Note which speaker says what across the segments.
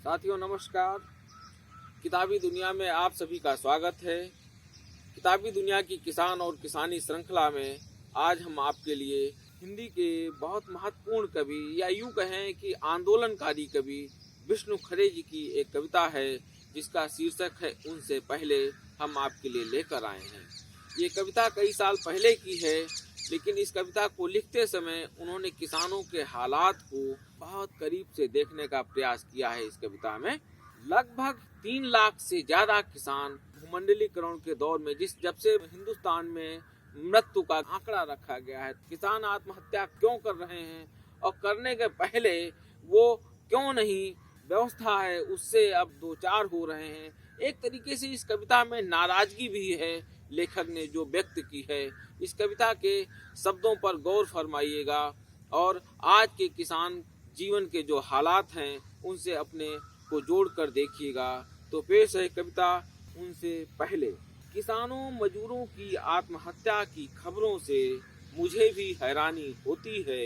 Speaker 1: साथियों नमस्कार। किताबी दुनिया में आप सभी का स्वागत है। किताबी दुनिया की किसान और किसानी श्रृंखला में आज हम आपके लिए हिंदी के बहुत महत्वपूर्ण कवि या यूं कहें कि आंदोलनकारी कवि विष्णु खरे जी की एक कविता है जिसका शीर्षक है उनसे पहले, हम आपके लिए लेकर आए हैं। ये कविता कई साल पहले की है, लेकिन इस कविता को लिखते समय उन्होंने किसानों के हालात को बहुत करीब से देखने का प्रयास किया है। इस कविता में लगभग 3 लाख से ज्यादा किसान भूमंडलीकरण के दौर में जब से हिंदुस्तान में मृत्यु का आंकड़ा रखा गया है, किसान आत्महत्या क्यों कर रहे हैं और करने के पहले वो क्यों नहीं व्यवस्था है उससे अब दो चार हो रहे हैं। एक तरीके से इस कविता में नाराजगी भी है लेखक ने जो व्यक्त की है। इस कविता के शब्दों पर गौर फरमाइएगा और आज के किसान जीवन के जो हालात हैं उनसे अपने को जोड़कर देखिएगा। तो पेश है कविता उनसे पहले। किसानों मजदूरों की आत्महत्या की खबरों से मुझे भी हैरानी होती है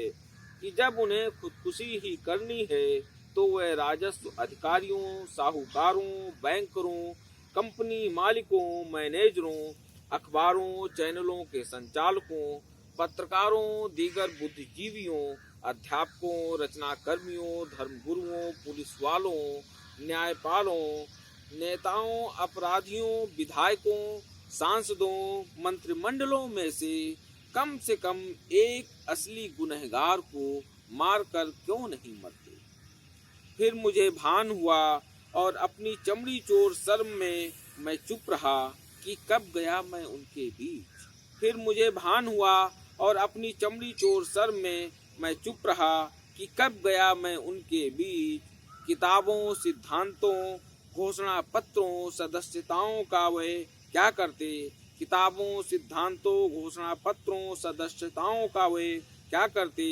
Speaker 1: कि जब उन्हें खुदकुशी ही करनी है तो वह राजस्व अधिकारियों, साहूकारों, बैंकरों, कंपनी मालिकों, मैनेजरों, अखबारों, चैनलों के संचालकों, पत्रकारों, दीगर बुद्धिजीवियों, अध्यापकों, रचनाकर्मियों, धर्मगुरुओं, पुलिस वालों, न्यायपालों, नेताओं, अपराधियों, विधायकों, सांसदों, मंत्रिमंडलों में से कम एक असली गुनहगार को मारकर क्यों नहीं मरते। फिर मुझे भान हुआ और अपनी चमड़ी चोर शर्म में मैं चुप रहा कि कब गया मैं उनके बीच। फिर मुझे भान हुआ और अपनी चमड़ी चोर शर्म में मैं चुप रहा कि कब गया मैं उनके बीच। किताबों, सिद्धांतों, घोषणा पत्रों, सदस्यताओं का वे क्या करते। किताबों, सिद्धांतों, घोषणा पत्रों, सदस्यताओं का वे क्या करते।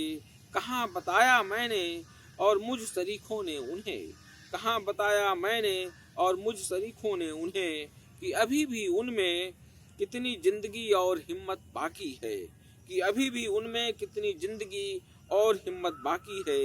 Speaker 1: कहाँ बताया मैंने और मुझ शरीकों ने उन्हें, कहाँ बताया मैंने और मुझ शरीकों ने उन्हें कि अभी भी उनमें कितनी जिंदगी और हिम्मत बाकी है, कि अभी भी उनमें कितनी जिंदगी और हिम्मत बाकी है।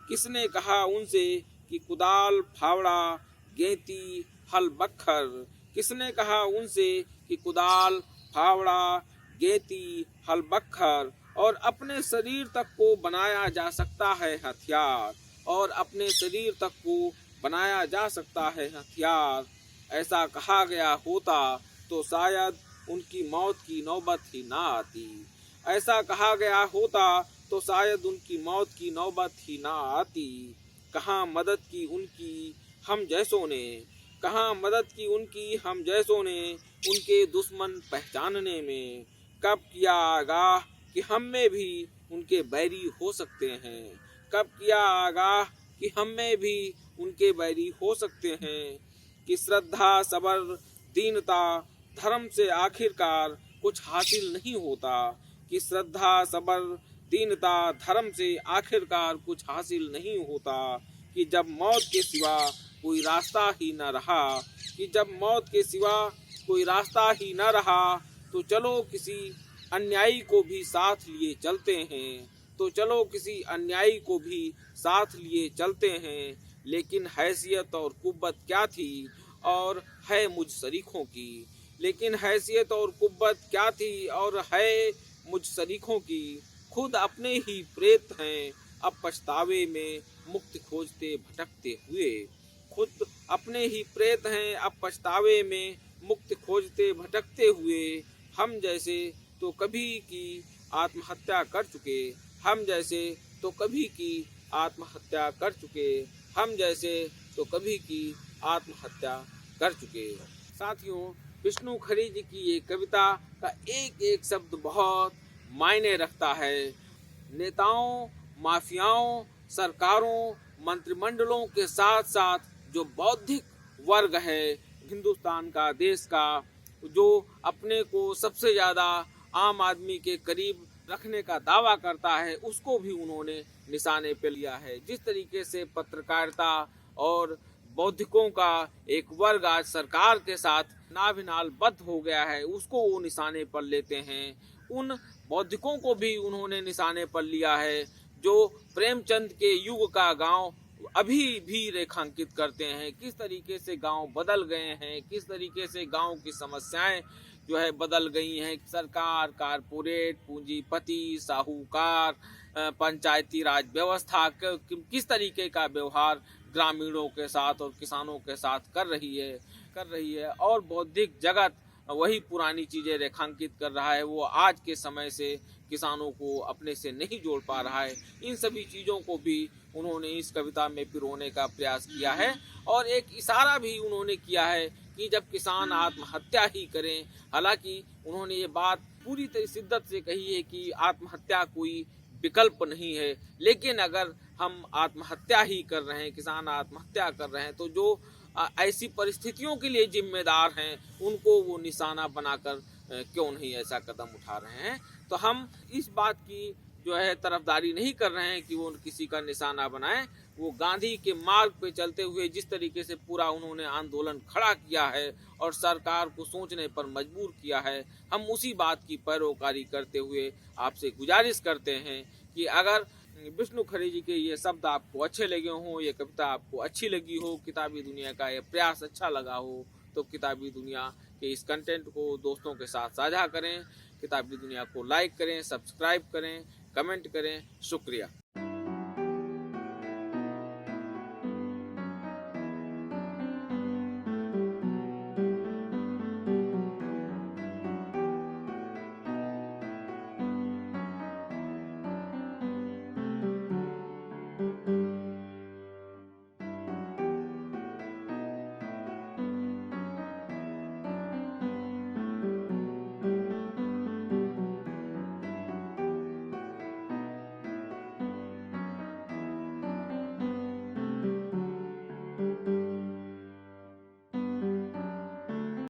Speaker 1: किसने कहा उनसे कि कुदाल, फावड़ा, गेंती, हल बख्खर। किसने कहा उनसे कि कुदाल, फावड़ा, गेंती, हल बख्खर और अपने शरीर तक को बनाया जा सकता है हथियार, और अपने शरीर तक को बनाया जा सकता है हथियार। ऐसा कहा गया होता तो शायद उनकी मौत की नौबत ही ना आती। ऐसा कहा गया होता तो शायद उनकी मौत की नौबत ही ना आती। कहाँ मदद की उनकी हम जैसों ने, कहाँ मदद की उनकी हम जैसों ने उनके दुश्मन पहचानने में। कब किया आगाह कि हम में भी उनके बैरी हो सकते हैं। कब किया आगाह कि हम में भी उनके बैरी हो सकते हैं। कि श्रद्धा, सबर, दीनता, धर्म से आखिरकार कुछ हासिल नहीं होता। कि श्रद्धा, सबर, दीनता, धर्म से आखिरकार कुछ हासिल नहीं होता। कि जब मौत के सिवा कोई रास्ता ही न रहा, कि जब मौत के सिवा कोई रास्ता ही न रहा तो चलो किसी अन्यायी को भी साथ लिए चलते हैं, तो चलो किसी अन्यायी को भी साथ लिए चलते हैं। लेकिन हैसियत और कुव्वत क्या थी और है मुझ शरीकों की। लेकिन हैसियत और कुव्वत क्या थी और है मुझ शरीकों की। खुद अपने ही प्रेत हैं अब पछतावे में मुक्ति खोजते भटकते हुए। खुद अपने ही प्रेत हैं अब पछतावे में मुक्ति खोजते भटकते हुए। हम जैसे तो कभी की आत्महत्या कर चुके, हम जैसे तो कभी की आत्महत्या कर चुके, हम जैसे तो कभी की आत्महत्या कर चुके। साथियों, विष्णु खरे जी की ये कविता का एक एक शब्द बहुत मायने रखता है। नेताओं, माफियाओं, सरकारों, मंत्रिमंडलों के साथ साथ जो बौद्धिक वर्ग है हिंदुस्तान का, देश का, जो अपने को सबसे ज्यादा आम आदमी के करीब रखने का दावा करता है, उसको भी उन्होंने निशाने पे लिया है। जिस तरीके से पत्रकारिता और बौद्धिकों का एक वर्ग आज सरकार के साथ नाभिनाल बद्ध हो गया है, उसको वो निशाने पर लेते हैं। उन बौद्धिकों को भी उन्होंने निशाने पर लिया है जो प्रेमचंद के युग का गांव अभी भी रेखांकित करते हैं, किस तरीके से गांव बदल गए हैं, किस तरीके से गांव की समस्याएं जो है बदल गई हैं। सरकार, कारपोरेट, पूंजीपति, साहूकार, पंचायती राज व्यवस्था किस तरीके का व्यवहार ग्रामीणों के साथ और किसानों के साथ कर रही है और बौद्धिक जगत वही पुरानी चीजें रेखांकित कर रहा है। वो आज के समय से किसानों को अपने से नहीं जोड़ पा रहा है। इन सभी चीजों को भी उन्होंने इस कविता में पिरोने का प्रयास किया है और एक इशारा भी उन्होंने किया है कि जब किसान आत्महत्या ही करें। हालांकि उन्होंने ये बात पूरी तरह शिद्दत से कही है कि आत्महत्या कोई विकल्प नहीं है, लेकिन अगर हम आत्महत्या ही कर रहे हैं, किसान आत्महत्या कर रहे हैं, तो जो ऐसी परिस्थितियों के लिए जिम्मेदार हैं उनको वो निशाना बनाकर क्यों नहीं ऐसा कदम उठा रहे हैं। तो हम इस बात की जो है तरफदारी नहीं कर रहे हैं कि वो किसी का निशाना बनाएं। वो गांधी के मार्ग पे चलते हुए जिस तरीके से पूरा उन्होंने आंदोलन खड़ा किया है और सरकार को सोचने पर मजबूर किया है, हम उसी बात की पैरोकारी करते हुए आपसे गुजारिश करते हैं कि अगर विष्णु खरे जी के ये शब्द आपको अच्छे लगे हों, ये कविता आपको अच्छी लगी हो, किताबी दुनिया का ये प्रयास अच्छा लगा हो, तो किताबी दुनिया के इस कंटेंट को दोस्तों के साथ साझा करें, किताबी दुनिया को लाइक करें, सब्सक्राइब करें, कमेंट करें। शुक्रिया।